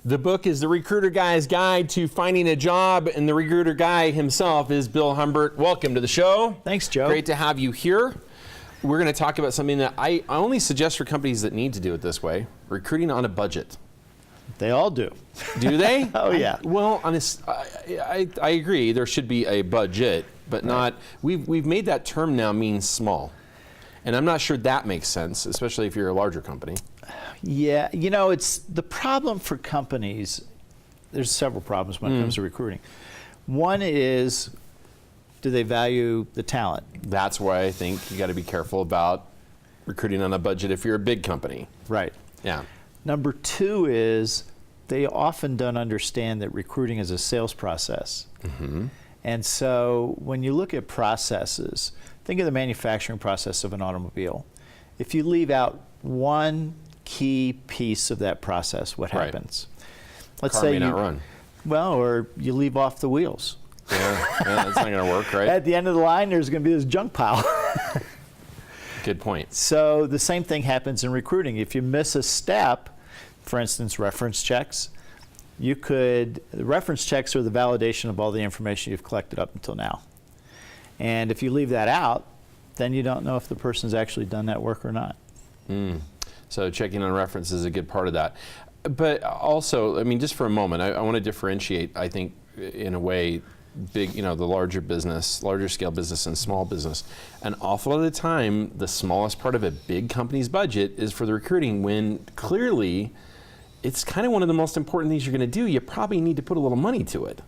The book is The Recruiter Guy's Guide to Finding a Job, and the recruiter guy himself is Bill Humbert. Welcome to the show. Thanks, Joe. Great to have you here. We're going to talk about something that I only suggest for companies that need to do it this way: recruiting on a budget. They all do. Do they? Oh, yeah. Well, I agree. There should be a budget, but not. We've made that term now mean small, and I'm not sure that makes sense, especially if you're a larger company. Yeah, you know, it's the problem for companies. There's several problems when it comes to recruiting. One is, do they value the talent? That's why I think you got to be careful about recruiting on a budget if you're a big company. Right. Yeah. Number two is they often don't understand that recruiting is a sales process. Mm-hmm. And so when you look at processes, think of the manufacturing process of an automobile. If you leave out one key piece of that process, what happens? Let's Car say may not run. Well, or you leave off the wheels. Yeah, that's not going to work, right? At the end of the line, there's going to be this junk pile. Good point. So the same thing happens in recruiting. If you miss a step, for instance, reference checks, the reference checks are the validation of all the information you've collected up until now. And if you leave that out, then you don't know if the person's actually done that work or not. So checking on reference is a good part of that. But also, I mean, just for a moment, I want to differentiate, I think, in a way, big, the larger scale business and small business. An awful lot of the time, the smallest part of a big company's budget is for the recruiting, when clearly it's kind of one of the most important things you're going to do. You probably need to put a little money to it,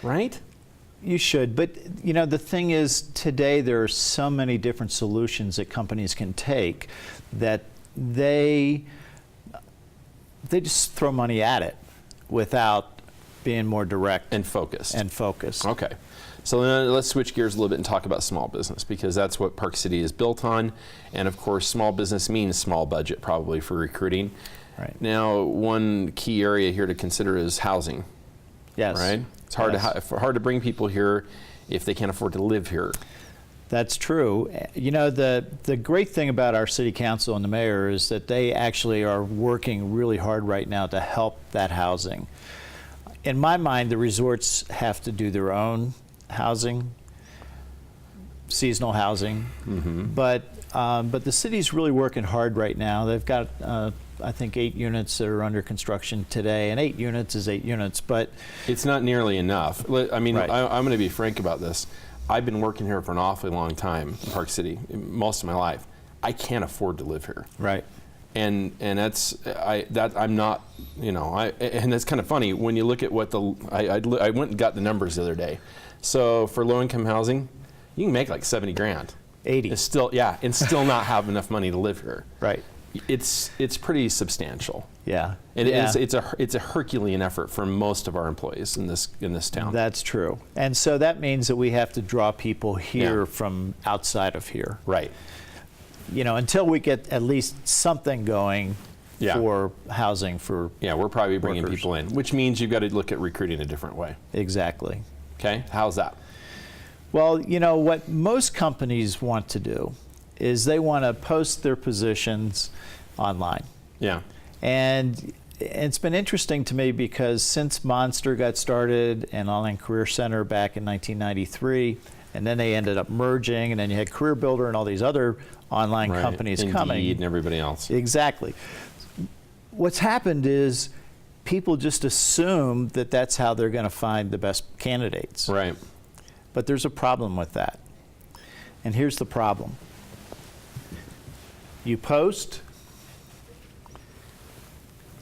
right? You should, but the thing is, today there are so many different solutions that companies can take that they just throw money at it without being more direct and focused. Okay. So then let's switch gears a little bit and talk about small business, because that's what Park City is built on. And of course, small business means small budget probably for recruiting. Right. Now, one key area here to consider is housing. Yes. Right? It's hard to bring people here if they can't afford to live here. That's true. The great thing about our city council and the mayor is that they actually are working really hard right now to help that housing. In my mind, the resorts have to do their own housing, seasonal housing, but the city's really working hard right now. They've got, I think, 8 units that are under construction today, and 8 units is 8 units, but it's not nearly enough. I mean, right. I'm going to be frank about this. I've been working here for an awfully long time in Park City, most of my life. I can't afford to live here. Right. And I'm not, and that's kind of funny when you look at what I went and got the numbers the other day. So for low income housing, you can make like 70 grand. 80. And still not have enough money to live here. Right. It's pretty substantial. Yeah. And it's a Herculean effort for most of our employees in this town. That's true. And so that means that we have to draw people here from outside of here. Right. Until we get at least something going for housing for we're probably bringing workers. people in, which means you've got to look at recruiting a different way. Exactly. Okay, how's that? Well, what most companies want to do is they want to post their positions online. Yeah. And it's been interesting to me because since Monster got started and Online Career Center back in 1993, and then they ended up merging, and then you had Career Builder and all these other online companies coming. Indeed, and everybody else. Exactly. What's happened is people just assume that that's how they're going to find the best candidates. Right. But there's a problem with that. And here's the problem. You post,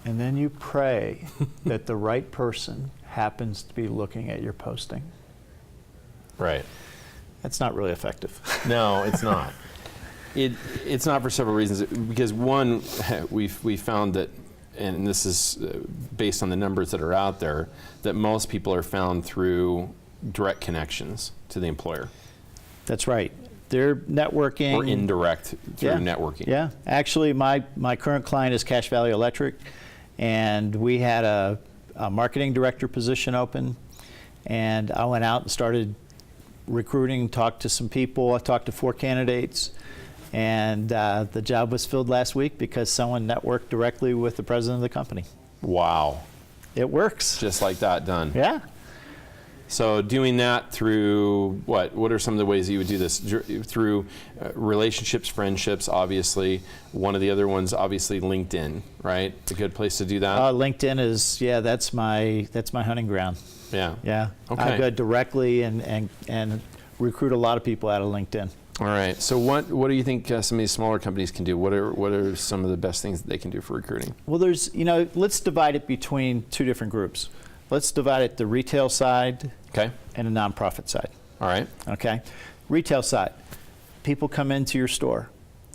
and then you pray that the right person happens to be looking at your posting. Right. That's not really effective. No, it's not. It's not for several reasons. Because one, we found that, and this is based on the numbers that are out there, that most people are found through direct connections to the employer. That's right. They're networking. Or indirect through networking. Yeah. Actually, my current client is Cache Valley Electric, and we had a marketing director position open, and I went out and started recruiting, talked to some people. I talked to 4 candidates, and the job was filled last week because someone networked directly with the president of the company. Wow. It works. Just like that, done. Yeah. So doing that through what? What are some of the ways that you would do this? Through relationships, friendships, obviously. One of the other ones, obviously, LinkedIn, right? It's a good place to do that. LinkedIn is, that's my hunting ground. Yeah. Yeah. Okay. I go directly and recruit a lot of people out of LinkedIn. All right. So what do you think some of these smaller companies can do? What are some of the best things that they can do for recruiting? Well, let's divide it between two different groups. Let's divide it the retail side Okay. and the nonprofit side. All right. Okay. Retail side, people come into your store.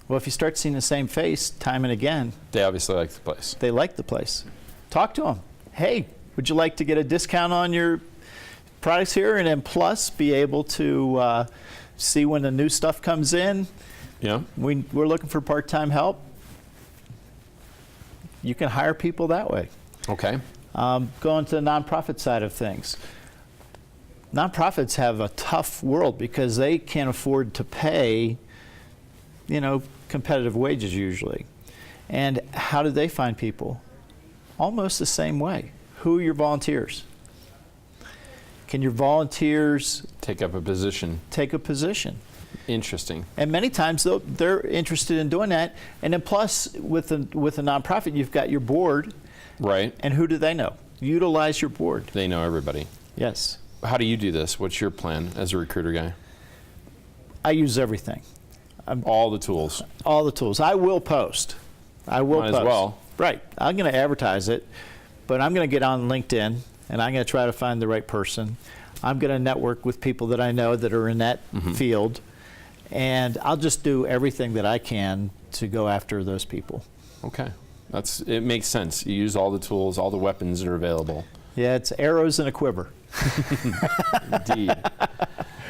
Well, if you start seeing the same face time and again, They obviously like the place. they like the place. Talk to them. Hey, would you like to get a discount on your products here, and then plus be able to see when the new stuff comes in? Yeah. We're looking for part-time help. You can hire people that way. Okay. Going to the nonprofit side of things. Nonprofits have a tough world because they can't afford to pay, competitive wages usually. And how do they find people? Almost the same way. Who are your volunteers? Can your volunteers Take up a position. take a position? Interesting. And many times they're interested in doing that. And then plus with a nonprofit, you've got your board. Right. And who do they know? Utilize your board. They know everybody. Yes. How do you do this? What's your plan as a recruiter guy? I use everything. All the tools. All the tools. I will post. I will Might post. as well. Right. I'm going to advertise it, but I'm going to get on LinkedIn and I'm going to try to find the right person. I'm going to network with people that I know that are in that field, and I'll just do everything that I can to go after those people. Okay. It makes sense. You use all the tools, all the weapons that are available. Yeah, it's arrows in a quiver. Indeed.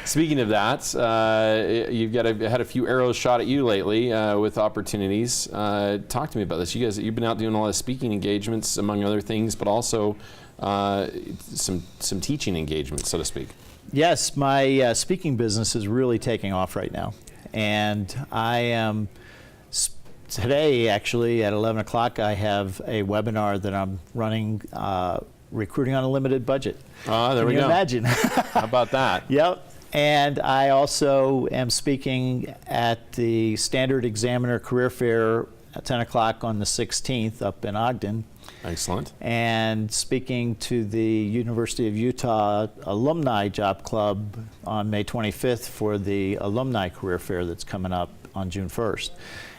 Speaking of that, you've had a few arrows shot at you lately with opportunities. Talk to me about this. You've been out doing a lot of speaking engagements, among other things, but also some teaching engagements, so to speak. Yes, my speaking business is really taking off right now, and I am. Today, actually, at 11 o'clock, I have a webinar that I'm running, recruiting on a limited budget. There we go. Can you imagine? How about that? Yep. And I also am speaking at the Standard Examiner Career Fair at 10 o'clock on the 16th up in Ogden. Excellent. And speaking to the University of Utah Alumni Job Club on May 25th for the Alumni Career Fair that's coming up on June 1st.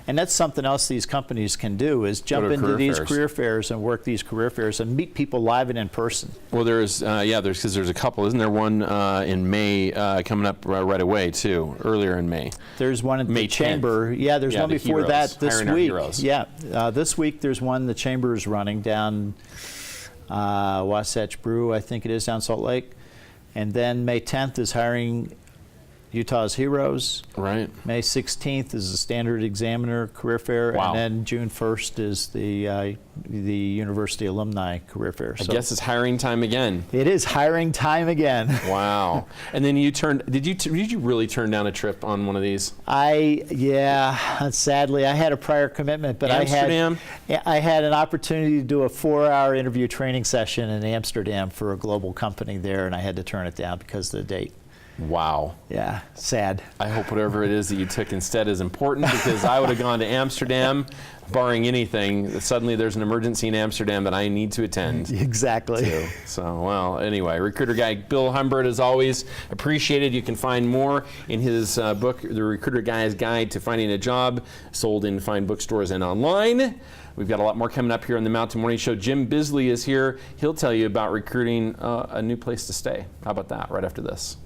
And that's something else these companies can do, is jump into these career fairs and work these career fairs and meet people live and in person. Well, there's a couple. Isn't there one in May coming up right away too? Earlier in May. There's one at May the Chamber. 10th. Yeah, there's one the before heroes. that this Hiring our week. heroes. Yeah, this week there's one the Chamber is running down Wasatch Brew, I think it is, down Salt Lake. And then May 10th is hiring Utah's Heroes. Right. May 16th is the Standard Examiner Career Fair, Wow. and then June 1st is the University Alumni Career Fair. I guess it's hiring time again. It is hiring time again. Wow. And then did you really turn down a trip on one of these? Sadly, I had a prior commitment, but Amsterdam? I had an opportunity to do a 4-hour interview training session in Amsterdam for a global company there, and I had to turn it down because of the date. Wow. Yeah, sad. I hope whatever it is that you took instead is important, because I would have gone to Amsterdam, barring anything. Suddenly there's an emergency in Amsterdam that I need to attend. Exactly. To. So, well, anyway, recruiter guy Bill Humbert, as always, appreciated. You can find more in his book, The Recruiter Guy's Guide to Finding a Job, sold in fine bookstores and online. We've got a lot more coming up here on the Mountain Morning Show. Jim Bisley is here. He'll tell you about recruiting a new place to stay. How about that, right after this?